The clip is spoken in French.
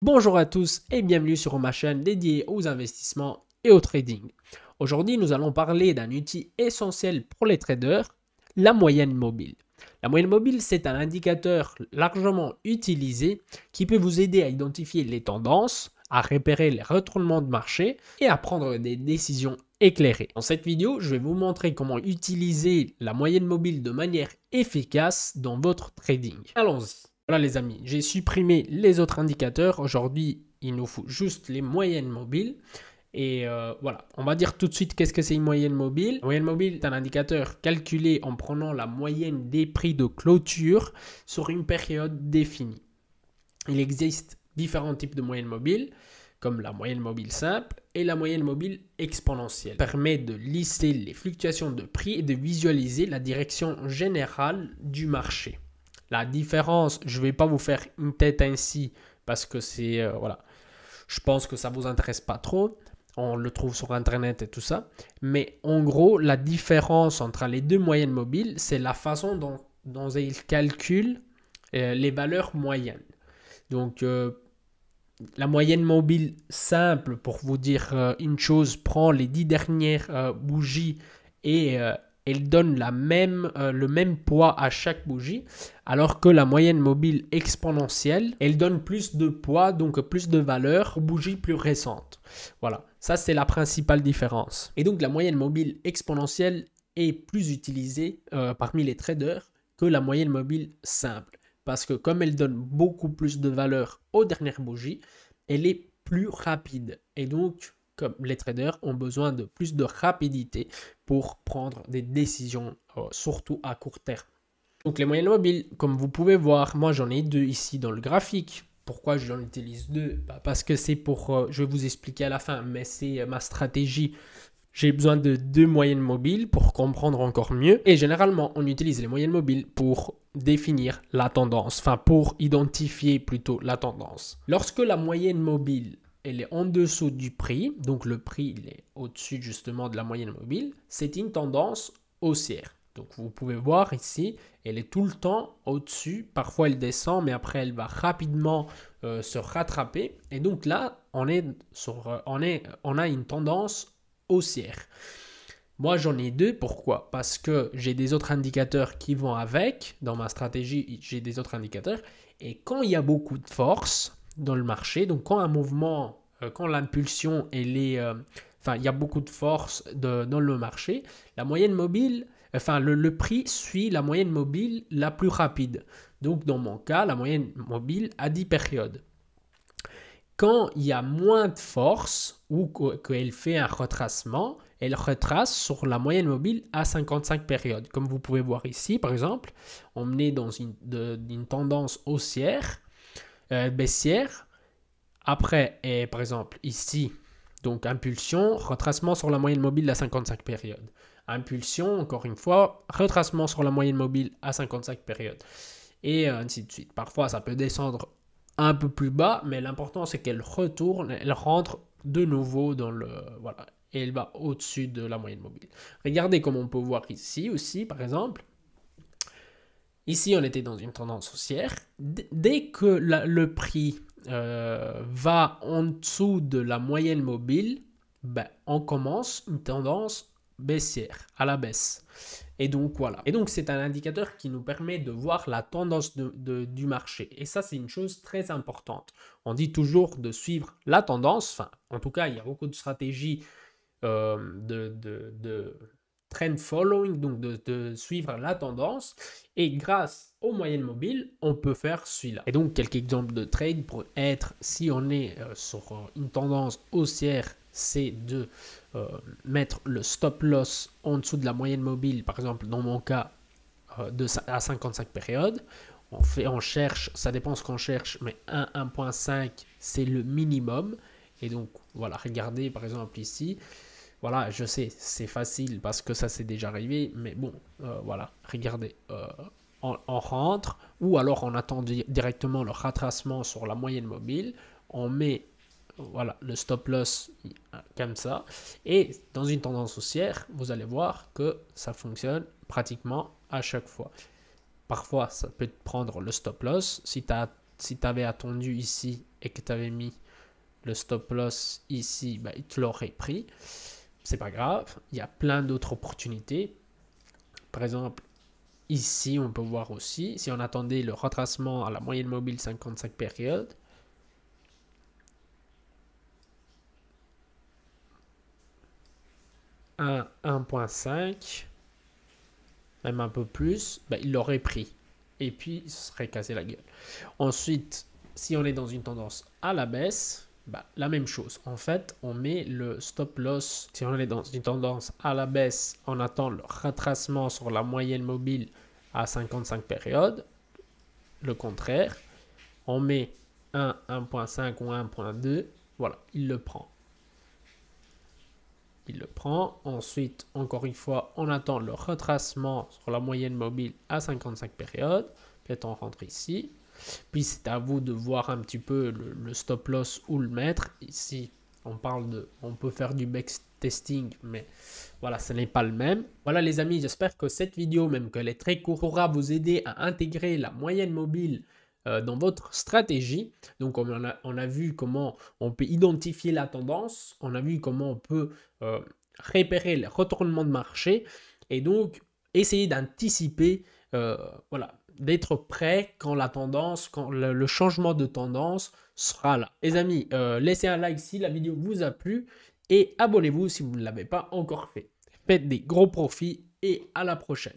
Bonjour à tous et bienvenue sur ma chaîne dédiée aux investissements et au trading. Aujourd'hui, nous allons parler d'un outil essentiel pour les traders, la moyenne mobile. La moyenne mobile, c'est un indicateur largement utilisé qui peut vous aider à identifier les tendances, à repérer les retournements de marché et à prendre des décisions éclairées. Dans cette vidéo, je vais vous montrer comment utiliser la moyenne mobile de manière efficace dans votre trading. Allons-y. Voilà les amis, j'ai supprimé les autres indicateurs. Aujourd'hui, il nous faut juste les moyennes mobiles. Et voilà, on va dire tout de suite qu'est-ce que c'est une moyenne mobile. La moyenne mobile est un indicateur calculé en prenant la moyenne des prix de clôture sur une période définie. Il existe différents types de moyennes mobiles, comme la moyenne mobile simple et la moyenne mobile exponentielle. Ça permet de lister les fluctuations de prix et de visualiser la direction générale du marché. La différence, je ne vais pas vous faire une tête ainsi parce que c'est, voilà, je pense que ça ne vous intéresse pas trop. On le trouve sur Internet et tout ça. Mais en gros, la différence entre les deux moyennes mobiles, c'est la façon dont ils calculent les valeurs moyennes. Donc, la moyenne mobile simple, pour vous dire une chose, prend les 10 dernières bougies et elle donne le même poids à chaque bougie, alors que la moyenne mobile exponentielle, elle donne plus de poids, donc plus de valeur aux bougies plus récentes. Voilà, ça c'est la principale différence. Et donc la moyenne mobile exponentielle est plus utilisée parmi les traders que la moyenne mobile simple. Parce que comme elle donne beaucoup plus de valeur aux dernières bougies, elle est plus rapide. Et donc, comme les traders ont besoin de plus de rapidité pour prendre des décisions, surtout à court terme. Donc les moyennes mobiles, comme vous pouvez voir, moi j'en ai deux ici dans le graphique. Pourquoi j'en utilise deux? Parce que c'est pour, je vais vous expliquer à la fin, mais c'est ma stratégie. J'ai besoin de deux moyennes mobiles pour comprendre encore mieux. Et généralement, on utilise les moyennes mobiles pour définir la tendance, enfin pour identifier plutôt la tendance. Lorsque la moyenne mobile elle est en dessous du prix, donc le prix il est au-dessus justement de la moyenne mobile, c'est une tendance haussière. Donc vous pouvez voir ici, elle est tout le temps au-dessus. Parfois elle descend, mais après elle va rapidement se rattraper. Et donc là, on a une tendance haussière. Moi, j'en ai deux. Pourquoi? Parce que j'ai des autres indicateurs qui vont avec. Dans ma stratégie, j'ai des autres indicateurs. Et quand il y a beaucoup de force dans le marché, donc quand un mouvement, quand l'impulsion, elle est, enfin, il y a beaucoup de force dans le marché, la moyenne mobile, enfin, le prix suit la moyenne mobile la plus rapide. Donc, dans mon cas, la moyenne mobile a 10 périodes. Quand il y a moins de force ou qu'elle fait un retracement, elle retrace sur la moyenne mobile à 55 périodes. Comme vous pouvez voir ici, par exemple, on est dans une tendance haussière, baissière. Après, et par exemple, ici, donc impulsion, retracement sur la moyenne mobile à 55 périodes. Impulsion, encore une fois, retracement sur la moyenne mobile à 55 périodes. Et ainsi de suite. Parfois, ça peut descendre un peu plus bas, mais l'important c'est qu'elle retourne, elle rentre de nouveau dans le... Voilà, et elle va au-dessus de la moyenne mobile. Regardez comme on peut voir ici aussi, par exemple. Ici, on était dans une tendance haussière. Dès que le prix va en dessous de la moyenne mobile, ben, on commence une tendance baissière, à la baisse. Et donc voilà. Et donc c'est un indicateur qui nous permet de voir la tendance du marché. Et ça, c'est une chose très importante. On dit toujours de suivre la tendance. Enfin, en tout cas, il y a beaucoup de stratégies de trend following, donc de suivre la tendance. Et grâce aux moyennes mobiles, on peut faire celui-là. Et donc, quelques exemples de trade pour être, si on est sur une tendance haussière, c'est de mettre le stop loss en dessous de la moyenne mobile, par exemple dans mon cas à 55 périodes. On cherche, ça dépend ce qu'on cherche, mais 1.5 c'est le minimum. Et donc voilà, regardez par exemple ici. Voilà, je sais, c'est facile parce que ça c'est déjà arrivé, mais bon, voilà, regardez, on rentre, ou alors on attend directement le retracement sur la moyenne mobile, on met voilà, le stop loss comme ça. Et dans une tendance haussière, vous allez voir que ça fonctionne pratiquement à chaque fois. Parfois, ça peut te prendre le stop loss. Si tu avais attendu ici et que tu avais mis le stop loss ici, bah, il te l'aurait pris. C'est pas grave, il y a plein d'autres opportunités. Par exemple, ici, on peut voir aussi, si on attendait le retracement à la moyenne mobile 55 périodes, un 1.5, même un peu plus, bah, il l'aurait pris. Et puis, il se serait cassé la gueule. Ensuite, si on est dans une tendance à la baisse, bah, la même chose. En fait, on met le stop loss. Si on est dans une tendance à la baisse, on attend le retracement sur la moyenne mobile à 55 périodes. Le contraire, on met 1.5 ou 1.2. Voilà, il le prend. Il le prend. Ensuite, encore une fois, on attend le retracement sur la moyenne mobile à 55 périodes. Peut-être on rentre ici. Puis c'est à vous de voir un petit peu le stop loss où le mettre. Ici, on peut faire du backtesting, mais voilà, ce n'est pas le même. Voilà les amis, j'espère que cette vidéo, même qu'elle est très courte, pourra vous aider à intégrer la moyenne mobile dans votre stratégie. Donc on a vu comment on peut identifier la tendance, on a vu comment on peut repérer les retournements de marché et donc essayer d'anticiper, voilà, d'être prêt quand la tendance, quand le changement de tendance sera là. Les amis, laissez un like si la vidéo vous a plu et abonnez-vous si vous ne l'avez pas encore fait. Faites des gros profits et à la prochaine.